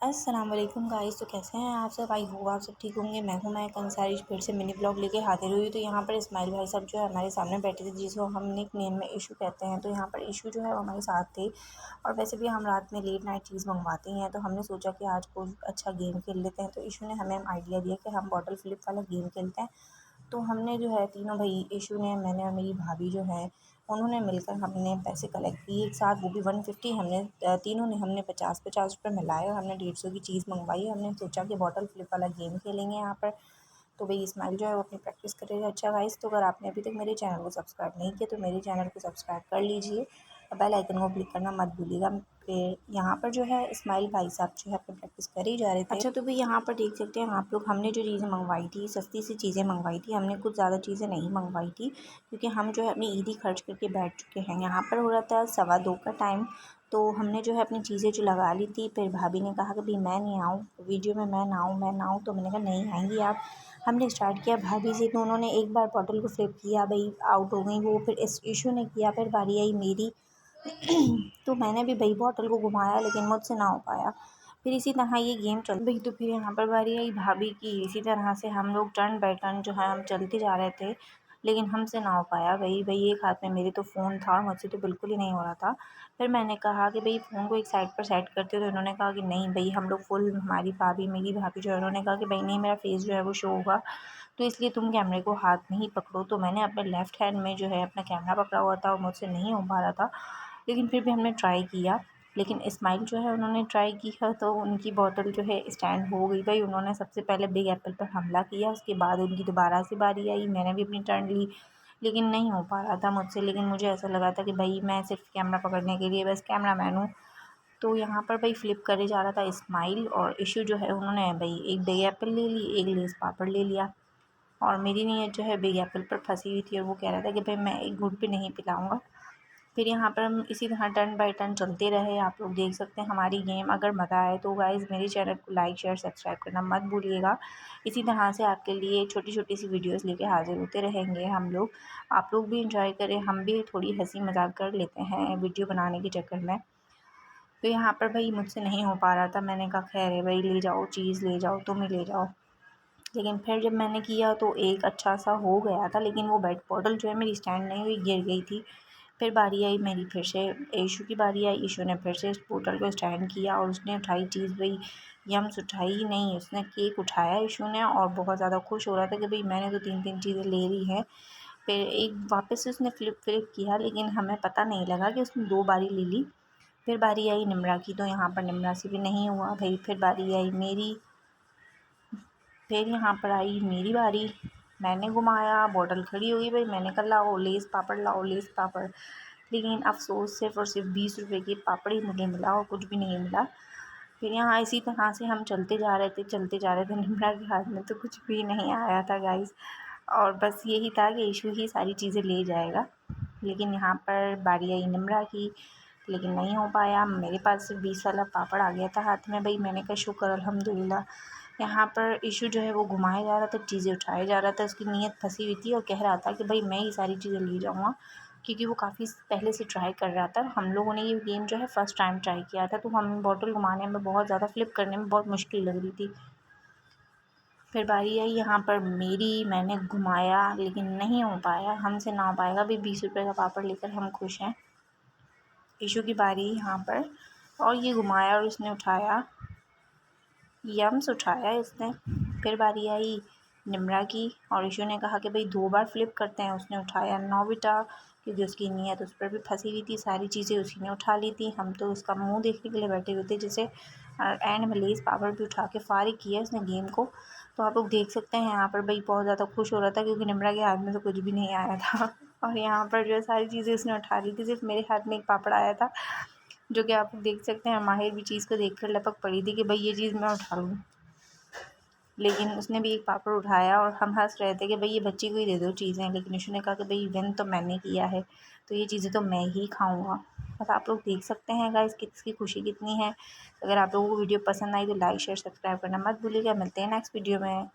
अस्सलाम वालेकुम गाइस। तो कैसे हैं आप सब? आई होप आप सब ठीक होंगे। मैं हूं मैं कंसारी फिर से मिनी ब्लॉग लेके हाजिर हुई। तो यहाँ पर इस्माइल भाई साहब जो है हमारे सामने बैठे थे, जिसको हम निक नेम में इशू कहते हैं। तो यहाँ पर इशू जो है वो हमारे साथ थे, और वैसे भी हम रात में लेट नाइट चीज़ मंगवाते हैं। तो हमने सोचा कि आज को अच्छा गेम खेल लेते हैं। तो इशू ने हमें आइडिया दिया कि हम बॉटल फ्लिप वाला गेम खेलते हैं। तो हमने जो है तीनों भाई, इशू ने, मैंने और मेरी भाभी जो है, उन्होंने मिलकर हमने पैसे कलेक्ट किए एक साथ, वो भी 150। हमने तीनों ने हमने 50-50 रुपये मिलाए और हमने 150 की चीज़ मंगवाई। हमने सोचा कि बॉटल फ्लिप वाला गेम खेलेंगे यहाँ पर। तो भाई इस्माइल जो है वो अपनी प्रैक्टिस करेगा। अच्छा गाइस, तो अगर आपने अभी तक मेरे चैनल को सब्सक्राइब नहीं किया तो मेरे चैनल को सब्सक्राइब कर लीजिए और बेल आइकन को क्लिक करना मत भूलिएगा। फिर यहाँ पर जो है इस्माइल भाई साहब जो है अपनी प्रैक्टिस कर ही जा रहे थे। अच्छा, तो भाई यहाँ पर देख सकते हैं आप लोग, हमने जो चीज़ें मंगवाई थी सस्ती सी चीज़ें मंगवाई थी। हमने कुछ ज़्यादा चीज़ें नहीं मंगवाई थी, क्योंकि हम जो है अपनी ईदी खर्च करके बैठ चुके हैं। यहाँ पर हो रहा था 2:15 का टाइम। तो हमने जो है अपनी चीज़ें जो लगा ली थी। फिर भाभी ने कहा कि भाई मैं नहीं आऊँ वीडियो में, मैं ना आऊँ। तो मैंने कहा नहीं आएंगी आप। हमने स्टार्ट किया भाभी से, तो उन्होंने एक बार बॉटल को फ्लिप किया, भाई आउट हो गई वो। फिर इस इशू ने किया, फिर बारी आई मेरी। तो मैंने भी भाई बॉटल को घुमाया, लेकिन मुझसे ना हो पाया। फिर इसी तरह ये गेम चल रही। तो फिर यहाँ पर बारी आई भाभी की। इसी तरह से हम लोग टर्न बाय टर्न जो है हम चलते जा रहे थे, लेकिन हमसे ना हो पाया। भाई एक हाथ में मेरे तो फ़ोन था, मुझसे तो बिल्कुल ही नहीं हो रहा था। फिर मैंने कहा कि भाई फ़ोन को एक साइड पर सेट करते हो। तो इन्होंने कहा कि नहीं भाई, हम लोग फुल, हमारी भाभी, मेरी भाभी जो है, उन्होंने कहा कि भाई नहीं, मेरा फेस जो है वो शो होगा, तो इसलिए तुम कैमरे को हाथ में ही पकड़ो। तो मैंने अपने लेफ़्ट हैंड में जो है अपना कैमरा पकड़ा हुआ था और मुझसे नहीं हो पा रहा था, लेकिन फिर भी हमने ट्राई किया। लेकिन इस्माइल जो है उन्होंने ट्राई किया तो उनकी बोतल जो है स्टैंड हो गई। भाई उन्होंने सबसे पहले बिग एप्पल पर हमला किया, उसके बाद उनकी दोबारा से बारी आई, मैंने भी अपनी टर्न ली, लेकिन नहीं हो पा रहा था मुझसे। लेकिन मुझे ऐसा लगा था कि भाई मैं सिर्फ कैमरा पकड़ने के लिए बस कैमरा मैन हूँ। तो यहाँ पर भाई फ्लिप करे जा रहा था इस्माइल, और इशू जो है उन्होंने भाई एक बिग एप्पल ले ली, एक लेस पापड़ ले लिया, और मेरी नीयत जो है बिग एप्पल पर फंसी हुई थी, और वो कह रहा था कि भाई मैं एक घूंट भी नहीं पिलाऊंगा। फिर यहाँ पर हम इसी तरह टर्न बाय टर्न चलते रहे। आप लोग देख सकते हैं हमारी गेम। अगर मज़ा आए तो गाइज़ मेरे चैनल को लाइक शेयर सब्सक्राइब करना मत भूलिएगा। इसी तरह से आपके लिए छोटी छोटी सी वीडियोस लेके हाजिर होते रहेंगे हम लोग। आप लोग भी इंजॉय करें, हम भी थोड़ी हंसी मजाक कर लेते हैं वीडियो बनाने के चक्कर में। तो यहाँ पर भाई मुझसे नहीं हो पा रहा था। मैंने कहा खैर है भाई, ले जाओ चीज़, ले जाओ, तुम ही ले जाओ। लेकिन फिर जब मैंने किया तो एक अच्छा सा हो गया था, लेकिन वो बेड बॉटल जो है मेरी स्टैंड नहीं हुई, गिर गई थी। फिर बारी आई मेरी, फिर से इशू की बारी आई। इशू ने फिर से इस बोतल को स्टैंड किया और उसने उठाई चीज़। भाई यम्स उठाई ही नहीं, उसने केक उठाया इशू ने, और बहुत ज़्यादा खुश हो रहा था कि भाई मैंने तो 3-3 चीज़ें ले ली हैं। फिर एक वापस से उसने फ्लिप किया, लेकिन हमें पता नहीं लगा कि उसने 2 बारी ले ली। फिर बारी आई निम्रा की, तो यहाँ पर निम्रा से भी नहीं हुआ भाई। फिर बारी आई मेरी, फिर यहाँ पर आई मेरी बारी। मैंने घुमाया, बॉटल खड़ी हो गई। भाई मैंने कहा लाओ लेस पापड़, लाओ लेस पापड़, लेकिन अफ़सोस सिर्फ़ और सिर्फ 20 रुपए के पापड़ ही मुझे मिला और कुछ भी नहीं मिला। फिर यहाँ इसी तरह से हम चलते जा रहे थे, चलते जा रहे थे। निम्रा के हाथ में तो कुछ भी नहीं आया था गाइस, और बस यही था कि इशू ही सारी चीज़ें ले जाएगा। लेकिन यहाँ पर बारी आई निम्रा की, लेकिन नहीं हो पाया। मेरे पास सिर्फ 20 वाला पापड़ आ गया था हाथ में। भाई मैंने कहा शुक्र अल्हम्दुलिल्लाह। यहाँ पर इशू जो है वो घुमाया जा रहा था, चीज़ें उठाया जा रहा था, उसकी नीयत फंसी हुई थी और कह रहा था कि भाई मैं ये सारी चीज़ें ले जाऊँगा, क्योंकि वो काफ़ी पहले से ट्राई कर रहा था। हम लोगों ने ये गेम जो है फ़र्स्ट टाइम ट्राई किया था, तो हमें बॉटल घुमाने में बहुत ज़्यादा, फ्लिप करने में बहुत मुश्किल लग रही थी। फिर बारी आई यहाँ पर मेरी, मैंने घुमाया लेकिन नहीं हो पाया, हमसे ना हो पाएगा। अभी 20 रुपये का पापड़ लेकर हम खुश हैं। इशू की बारी यहाँ पर, और ये घुमाया और उसने उठाया, यम्स उठाया इसने। फिर बारी आई निम्रा की, और इशू ने कहा कि भाई 2 बार फ्लिप करते हैं। उसने उठाया नौबिटा, क्योंकि उसकी नीयत उस पर भी फंसी हुई थी, सारी चीज़ें उसी ने उठा ली थी। हम तो उसका मुंह देखने के लिए बैठे हुए थे, जैसे एंड में लेस पापड़ भी उठा के फारिग किया उसने गेम को। तो आप लोग देख सकते हैं यहाँ पर भाई बहुत ज़्यादा खुश हो रहा था, क्योंकि निम्रा के हाथ में तो कुछ भी नहीं आया था। और यहाँ पर जो सारी चीज़ें उसने उठा ली थी, सिर्फ मेरे हाथ में एक पापड़ आया था, जो कि आप देख सकते हैं। माहिर भी चीज़ को देखकर लपक पड़ी थी कि भाई ये चीज़ मैं उठा लूँ, लेकिन उसने भी एक पापड़ उठाया और हम हंस रहे थे कि भाई ये बच्ची को ही दे दो चीज़ें। लेकिन इशू ने कहा कि भाई विन तो मैंने किया है, तो ये चीज़ें तो मैं ही खाऊंगा। बस आप लोग देख सकते हैं गाइस किसकी खुशी कितनी है। अगर आप लोगों को वीडियो पसंद आई तो लाइक शेयर सब्सक्राइब करना मत भूलिएगा। मिलते हैं नेक्स्ट वीडियो में।